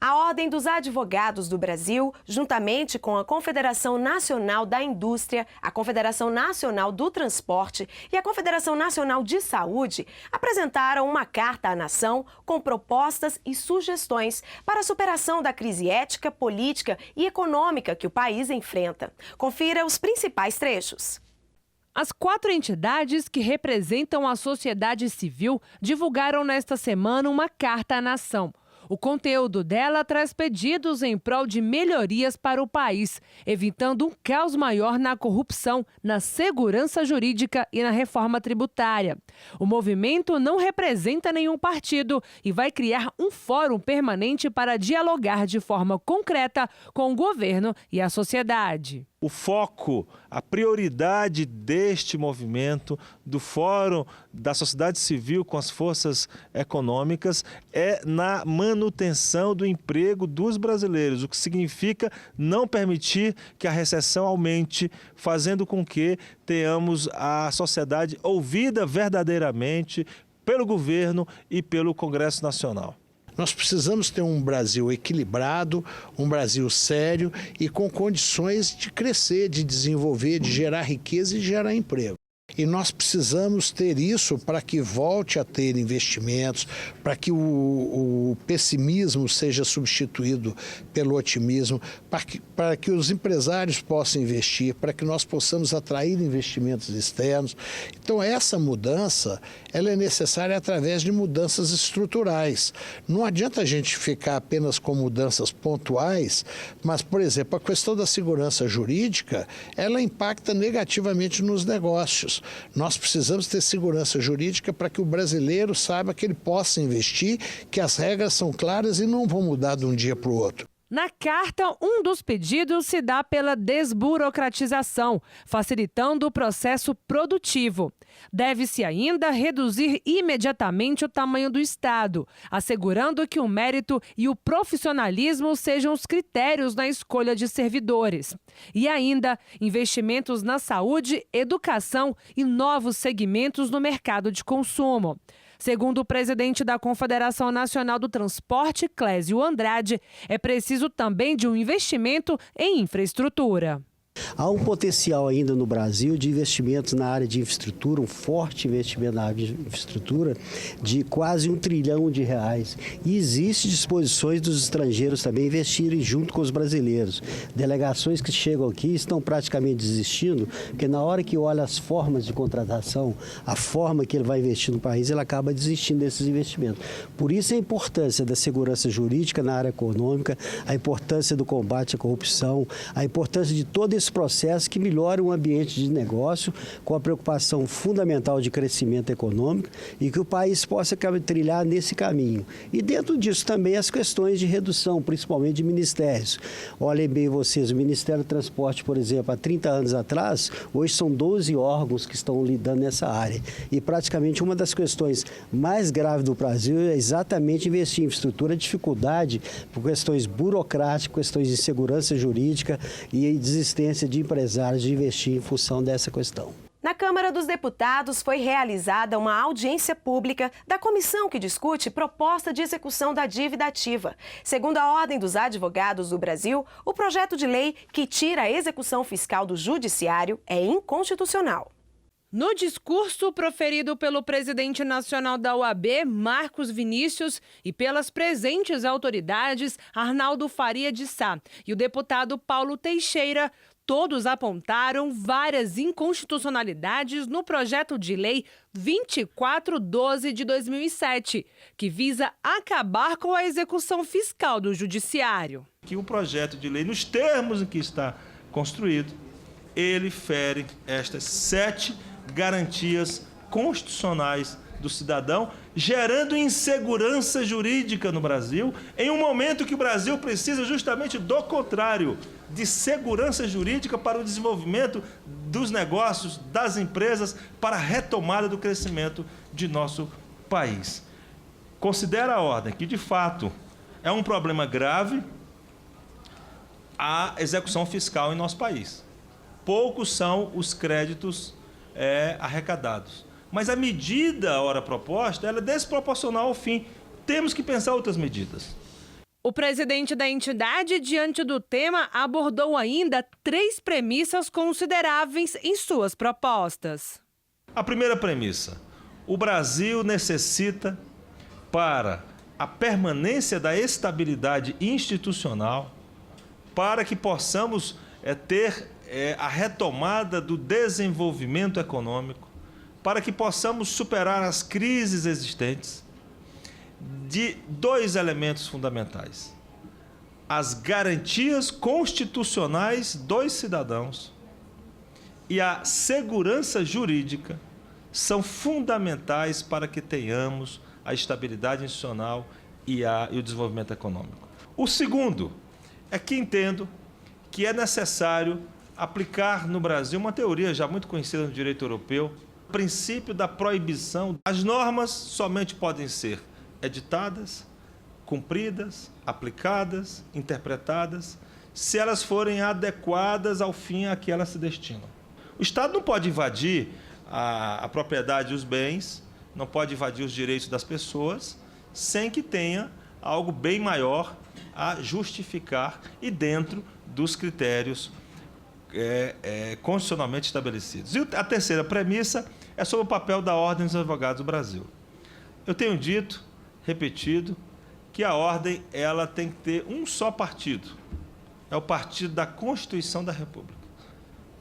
A Ordem dos Advogados do Brasil, juntamente com a Confederação Nacional da Indústria, a Confederação Nacional do Transporte e a Confederação Nacional de Saúde, apresentaram uma carta à nação com propostas e sugestões para a superação da crise ética, política e econômica que o país enfrenta. Confira os principais trechos. As 4 entidades que representam a sociedade civil divulgaram nesta semana uma carta à nação. O conteúdo dela traz pedidos em prol de melhorias para o país, evitando um caos maior na corrupção, na segurança jurídica e na reforma tributária. O movimento não representa nenhum partido e vai criar um fórum permanente para dialogar de forma concreta com o governo e a sociedade. O foco, a prioridade deste movimento, do Fórum da Sociedade Civil com as forças econômicas, é na manutenção do emprego dos brasileiros, o que significa não permitir que a recessão aumente, fazendo com que tenhamos a sociedade ouvida verdadeiramente pelo governo e pelo Congresso Nacional. Nós precisamos ter um Brasil equilibrado, um Brasil sério e com condições de crescer, de desenvolver, de gerar riqueza e gerar emprego. E nós precisamos ter isso para que volte a ter investimentos, para que o pessimismo seja substituído pelo otimismo, para que os empresários possam investir, para que nós possamos atrair investimentos externos. Então essa mudança ela é necessária através de mudanças estruturais. Não adianta a gente ficar apenas com mudanças pontuais, mas, por exemplo, a questão da segurança jurídica, ela impacta negativamente nos negócios. Nós precisamos ter segurança jurídica para que o brasileiro saiba que ele possa investir, que as regras são claras e não vão mudar de um dia para o outro. Na carta, um dos pedidos se dá pela desburocratização, facilitando o processo produtivo. Deve-se ainda reduzir imediatamente o tamanho do Estado, assegurando que o mérito e o profissionalismo sejam os critérios na escolha de servidores. E ainda, investimentos na saúde, educação e novos segmentos no mercado de consumo. Segundo o presidente da Confederação Nacional do Transporte, Clésio Andrade, é preciso também de um investimento em infraestrutura. Há um potencial ainda no Brasil de investimentos na área de infraestrutura, um forte investimento na área de infraestrutura de quase R$1 trilhão. E existem disposições dos estrangeiros também investirem junto com os brasileiros. Delegações que chegam aqui estão praticamente desistindo, porque na hora que olha as formas de contratação, a forma que ele vai investir no país, ele acaba desistindo desses investimentos. Por isso a importância da segurança jurídica na área econômica, a importância do combate à corrupção, a importância de todo esse processo que melhora o ambiente de negócio com a preocupação fundamental de crescimento econômico e que o país possa trilhar nesse caminho. E dentro disso também as questões de redução, principalmente de ministérios. Olhem bem vocês, o Ministério do Transporte, por exemplo, há 30 anos atrás, hoje são 12 órgãos que estão lidando nessa área. E praticamente uma das questões mais graves do Brasil é exatamente investir em infraestrutura, dificuldade por questões burocráticas, questões de segurança jurídica e desistência de empresários de investir em função dessa questão. Na Câmara dos Deputados foi realizada uma audiência pública da comissão que discute proposta de execução da dívida ativa. Segundo a Ordem dos Advogados do Brasil, o projeto de lei que tira a execução fiscal do judiciário é inconstitucional. No discurso proferido pelo presidente nacional da OAB, Marcos Vinícius, e pelas presentes autoridades, Arnaldo Faria de Sá, e o deputado Paulo Teixeira, todos apontaram várias inconstitucionalidades no projeto de lei 2412 de 2007, que visa acabar com a execução fiscal do judiciário. Que o projeto de lei, nos termos em que está construído, ele fere estas 7 garantias constitucionais do cidadão, gerando insegurança jurídica no Brasil, em um momento que o Brasil precisa justamente do contrário, de segurança jurídica para o desenvolvimento dos negócios, das empresas, para a retomada do crescimento de nosso país. Considera a ordem que, de fato, é um problema grave a execução fiscal em nosso país. Poucos são os créditos arrecadados. Mas a medida, ora proposta, ela é desproporcional ao fim. Temos que pensar outras medidas. O presidente da entidade, diante do tema, abordou ainda 3 premissas consideráveis em suas propostas. A primeira premissa: o Brasil necessita, para a permanência da estabilidade institucional, para que possamos ter a retomada do desenvolvimento econômico, para que possamos superar as crises existentes, de 2 elementos fundamentais: as garantias constitucionais dos cidadãos e a segurança jurídica são fundamentais para que tenhamos a estabilidade institucional e o desenvolvimento econômico. O segundo é que entendo que é necessário aplicar no Brasil uma teoria já muito conhecida no direito europeu, o princípio da proibição. As normas somente podem ser editadas, cumpridas, aplicadas, interpretadas, se elas forem adequadas ao fim a que elas se destinam. O Estado não pode invadir a propriedade e os bens, não pode invadir os direitos das pessoas, sem que tenha algo bem maior a justificar e dentro dos critérios constitucionalmente estabelecidos. E a terceira premissa é sobre o papel da Ordem dos Advogados do Brasil. Eu tenho dito, repetido, que a Ordem ela tem que ter um só partido. É o partido da Constituição da República.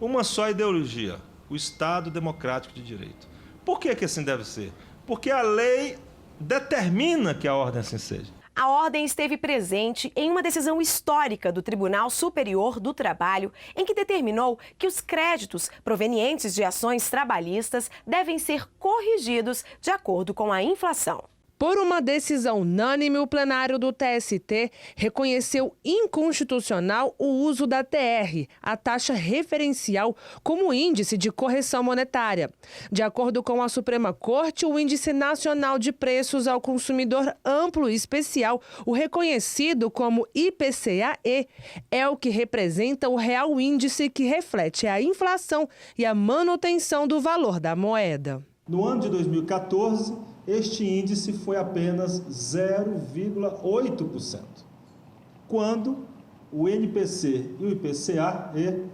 Uma só ideologia, o Estado Democrático de Direito. Por que assim deve ser? Porque a lei determina que a Ordem assim seja. A Ordem esteve presente em uma decisão histórica do Tribunal Superior do Trabalho, em que determinou que os créditos provenientes de ações trabalhistas devem ser corrigidos de acordo com a inflação. Por uma decisão unânime, o plenário do TST reconheceu inconstitucional o uso da TR, a taxa referencial, como índice de correção monetária. De acordo com a Suprema Corte, o Índice Nacional de Preços ao Consumidor Amplo e Especial, o reconhecido como IPCA-E, é o que representa o real índice que reflete a inflação e a manutenção do valor da moeda. No ano de 2014, este índice foi apenas 0,8%, quando o NPC e o IPCA-E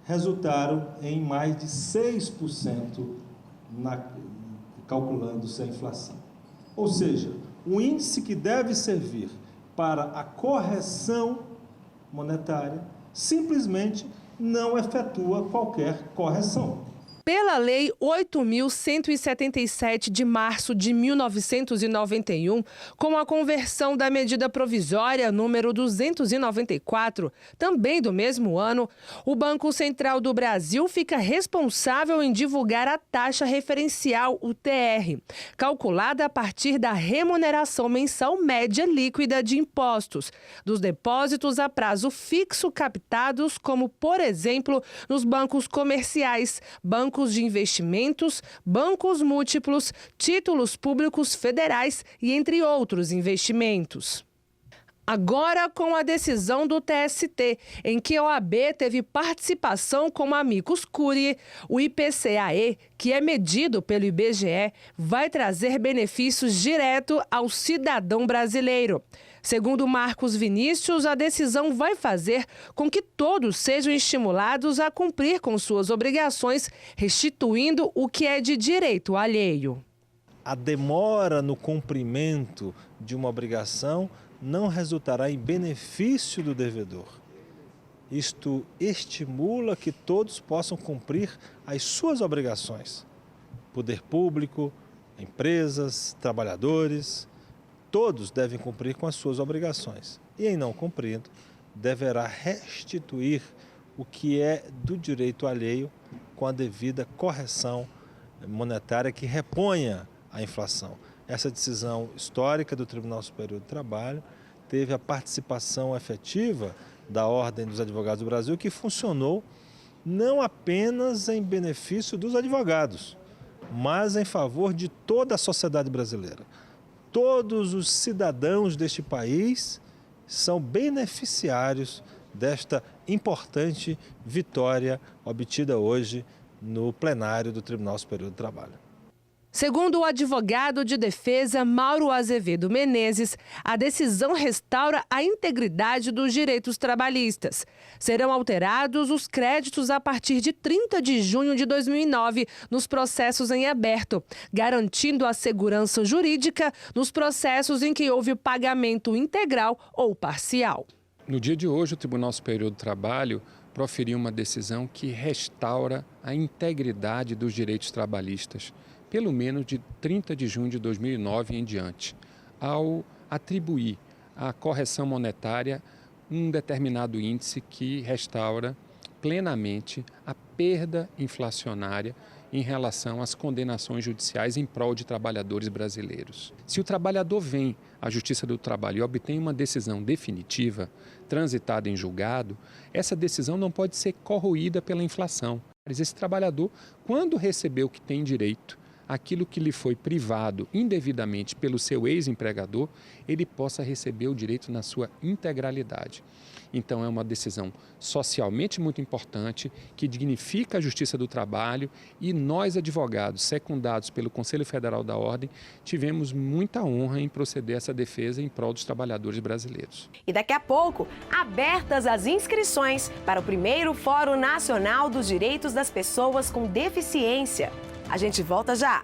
resultaram em mais de 6% calculando-se a inflação. Ou seja, o índice que deve servir para a correção monetária simplesmente não efetua qualquer correção. Pela Lei 8.177 de março de 1991, com a conversão da medida provisória número 294, também do mesmo ano, o Banco Central do Brasil fica responsável em divulgar a taxa referencial, o TR, calculada a partir da remuneração mensal média líquida de impostos, dos depósitos a prazo fixo captados, como, por exemplo, nos bancos comerciais, bancos de investimentos, bancos múltiplos, títulos públicos federais e entre outros investimentos. Agora, com a decisão do TST, em que a OAB teve participação como amicus curiae, o IPCA-E, que é medido pelo IBGE, vai trazer benefícios direto ao cidadão brasileiro. Segundo Marcos Vinícius, a decisão vai fazer com que todos sejam estimulados a cumprir com suas obrigações, restituindo o que é de direito alheio. A demora no cumprimento de uma obrigação não resultará em benefício do devedor. Isto estimula que todos possam cumprir as suas obrigações. Poder público, empresas, trabalhadores, todos devem cumprir com as suas obrigações. E em não cumprindo, deverá restituir o que é do direito alheio com a devida correção monetária que reponha a inflação. Essa decisão histórica do Tribunal Superior do Trabalho teve a participação efetiva da Ordem dos Advogados do Brasil, que funcionou não apenas em benefício dos advogados, mas em favor de toda a sociedade brasileira. Todos os cidadãos deste país são beneficiários desta importante vitória obtida hoje no plenário do Tribunal Superior do Trabalho. Segundo o advogado de defesa Mauro Azevedo Menezes, a decisão restaura a integridade dos direitos trabalhistas. Serão alterados os créditos a partir de 30 de junho de 2009 nos processos em aberto, garantindo a segurança jurídica nos processos em que houve pagamento integral ou parcial. No dia de hoje, o Tribunal Superior do Trabalho proferiu uma decisão que restaura a integridade dos direitos trabalhistas, pelo menos de 30 de junho de 2009 em diante, ao atribuir à correção monetária um determinado índice que restaura plenamente a perda inflacionária em relação às condenações judiciais em prol de trabalhadores brasileiros. Se o trabalhador vem à Justiça do Trabalho e obtém uma decisão definitiva, transitada em julgado, essa decisão não pode ser corroída pela inflação. Esse trabalhador, quando receber o que tem direito, aquilo que lhe foi privado indevidamente pelo seu ex-empregador, ele possa receber o direito na sua integralidade. Então é uma decisão socialmente muito importante, que dignifica a Justiça do Trabalho, e nós, advogados secundados pelo Conselho Federal da Ordem, tivemos muita honra em proceder a essa defesa em prol dos trabalhadores brasileiros. E daqui a pouco, abertas as inscrições para o primeiro Fórum Nacional dos Direitos das Pessoas com Deficiência. A gente volta já!